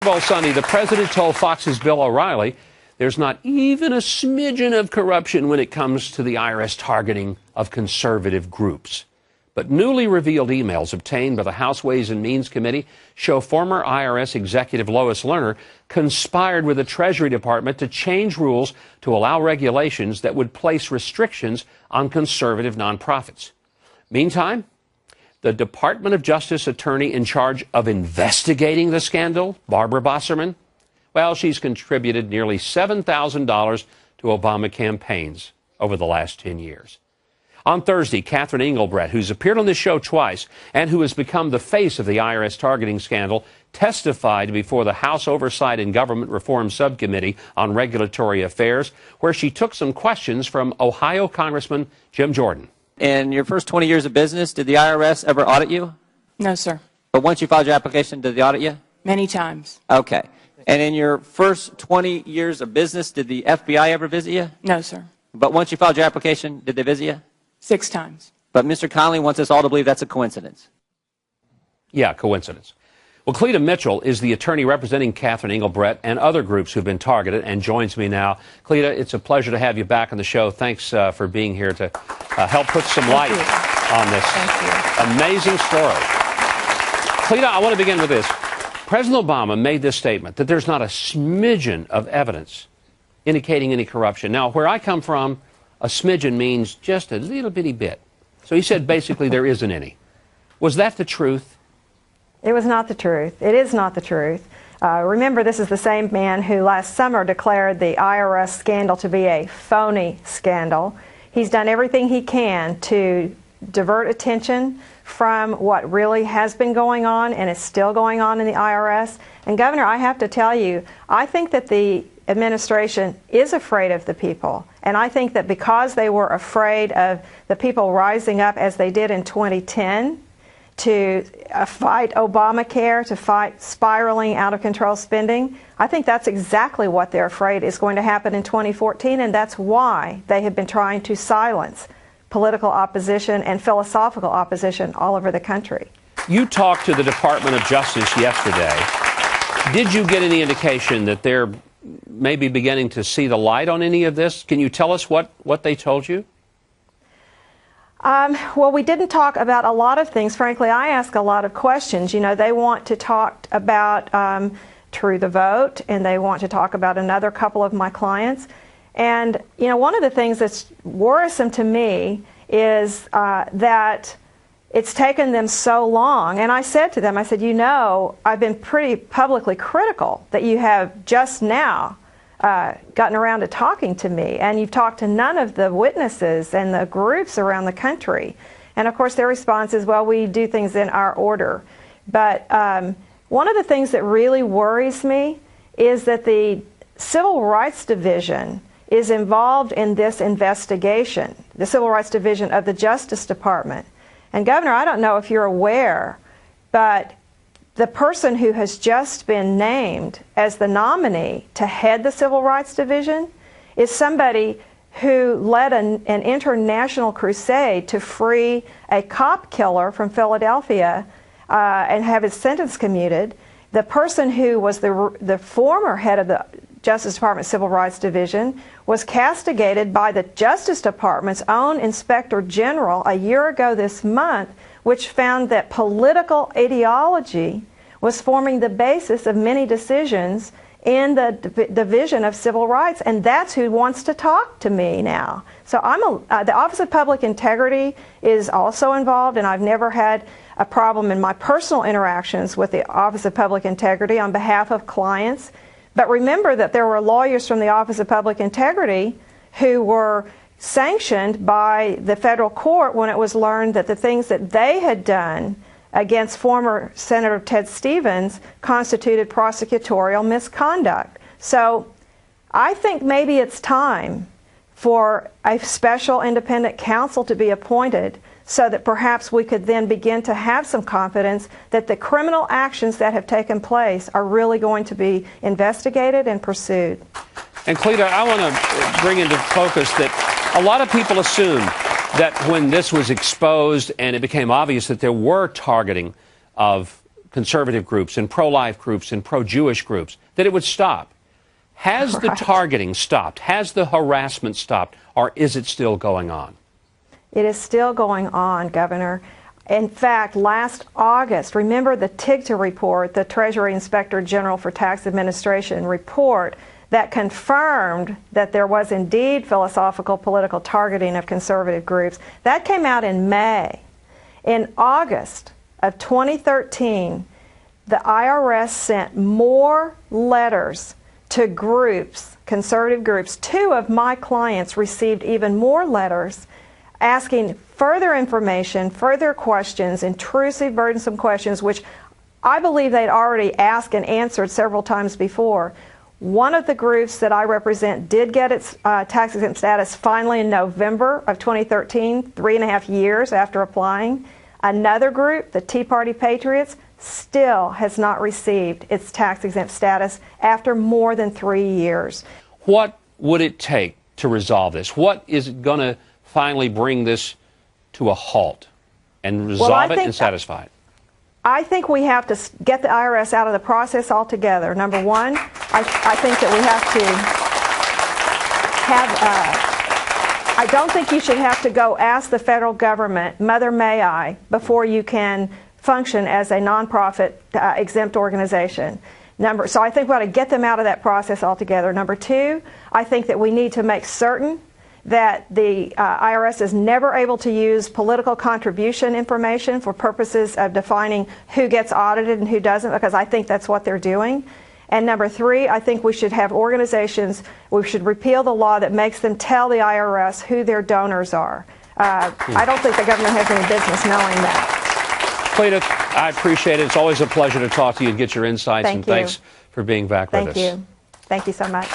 Well, Sunday, the president told Fox's Bill O'Reilly there's not even a smidgen of corruption when it comes to the IRS targeting of conservative groups. But newly revealed emails obtained by the House Ways and Means Committee show former IRS Executive Lois Lerner conspired with the Treasury Department to change rules to allow regulations that would place restrictions on conservative nonprofits. Meantime, the Department of Justice attorney in charge of investigating the scandal, Barbara Bosserman, well, she's contributed nearly $7,000 to Obama campaigns over the last 10 years. On Thursday, Catherine Engelbrecht, who's appeared on this show twice and who has become the face of the IRS targeting scandal, testified before the House Oversight and Government Reform Subcommittee on Regulatory Affairs, where she took some questions from Ohio Congressman Jim Jordan. In your first 20 years of business, did the IRS ever audit you? No, sir. But once you filed your application, did they audit you? Many times. Okay. And in your first 20 years of business, did the FBI ever visit you? No, sir. But once you filed your application, did they visit you? 6 times. But Mr. Connolly wants us all to believe that's a coincidence. Yeah, coincidence. Well, Cleta Mitchell is the attorney representing Catherine Engelbrecht and other groups who've been targeted and joins me now. Cleta, it's a pleasure to have you back on the show. Thanks for being here to help put some light on this amazing story. Cleta, I want to begin with this. President Obama made this statement that there's not a smidgen of evidence indicating any corruption. Now, where I come from, a smidgen means just a little bitty bit. So he said basically there isn't any. Was that the truth? It was not the truth. It is not the truth. Remember, this is the same man who last summer declared the IRS scandal to be a phony scandal. He's done everything he can to divert attention from what really has been going on and is still going on in the IRS. And Governor, I have to tell you, I think that the administration is afraid of the people. And I think that because they were afraid of the people rising up as they did in 2010 to fight Obamacare, to fight spiraling out of control spending, I think that's exactly what they're afraid is going to happen in 2014, and that's why they have been trying to silence political opposition and philosophical opposition all over the country. You talked to the Department of Justice yesterday. Did you get any indication that they're maybe beginning to see the light on any of this? Can you tell us what they told you? Well, we didn't talk about a lot of things. Frankly, I ask a lot of questions. You know, they want to talk about True the Vote, and they want to talk about another couple of my clients. And, you know, one of the things that's worrisome to me is that it's taken them so long. And I said to them, I said, you know, I've been pretty publicly critical that you have just now gotten around to talking to me, and you've talked to none of the witnesses and the groups around the country. And of course their response is, well, we do things in our order. But one of the things that really worries me is that the Civil Rights Division is involved in this investigation, the Civil Rights Division of the Justice Department. And Governor, I don't know if you're aware, but the person who has just been named as the nominee to head the Civil Rights Division is somebody who led an international crusade to free a cop killer from Philadelphia and have his sentence commuted. The person who was the former head of the Justice Department Civil Rights Division was castigated by the Justice Department's own Inspector General a year ago this month, which found that political ideology was forming the basis of many decisions in the Division of Civil Rights, and that's who wants to talk to me now. So the Office of Public Integrity is also involved, and I've never had a problem in my personal interactions with the Office of Public Integrity on behalf of clients. But remember that there were lawyers from the Office of Public Integrity who were sanctioned by the federal court when it was learned that the things that they had done against former Senator Ted Stevens constituted prosecutorial misconduct. So I think maybe it's time for a special independent counsel to be appointed so that perhaps we could then begin to have some confidence that the criminal actions that have taken place are really going to be investigated and pursued. And Cleta, I want to bring into focus that a lot of people assumed that when this was exposed and it became obvious that there were targeting of conservative groups and pro-life groups and pro-Jewish groups, that it would stop. Has the targeting stopped? Has the harassment stopped? Or is it still going on? It is still going on, Governor. In fact, last August, remember the TIGTA report, the Treasury Inspector General for Tax Administration report, that confirmed that there was indeed philosophical political targeting of conservative groups. That came out in May. In August of 2013, the IRS sent more letters to groups, conservative groups. 2 of my clients received even more letters asking further information, further questions, intrusive, burdensome questions, which I believe they'd already asked and answered several times before. One of the groups that I represent did get its tax-exempt status finally in November of 2013, 3.5 years after applying. Another group, the Tea Party Patriots, still has not received its tax-exempt status after more than 3 years. What would it take to resolve this? What is going to finally bring this to a halt and resolve it and satisfy it? I think we have to get the IRS out of the process altogether. Number one, I think that we have to have, I don't think you should have to go ask the federal government, Mother May I, before you can function as a nonprofit exempt organization. So I think we ought to get them out of that process altogether. Number two, I think that we need to make certain that the IRS is never able to use political contribution information for purposes of defining who gets audited and who doesn't, because I think that's what they're doing. And number three, I think we should have organizations, we should repeal the law that makes them tell the IRS who their donors are. I don't think the government has any business knowing that. Cleta, I appreciate it. It's always a pleasure to talk to you and get your insights. Thank you. Thanks for being back with us. Thank you. Thank you so much.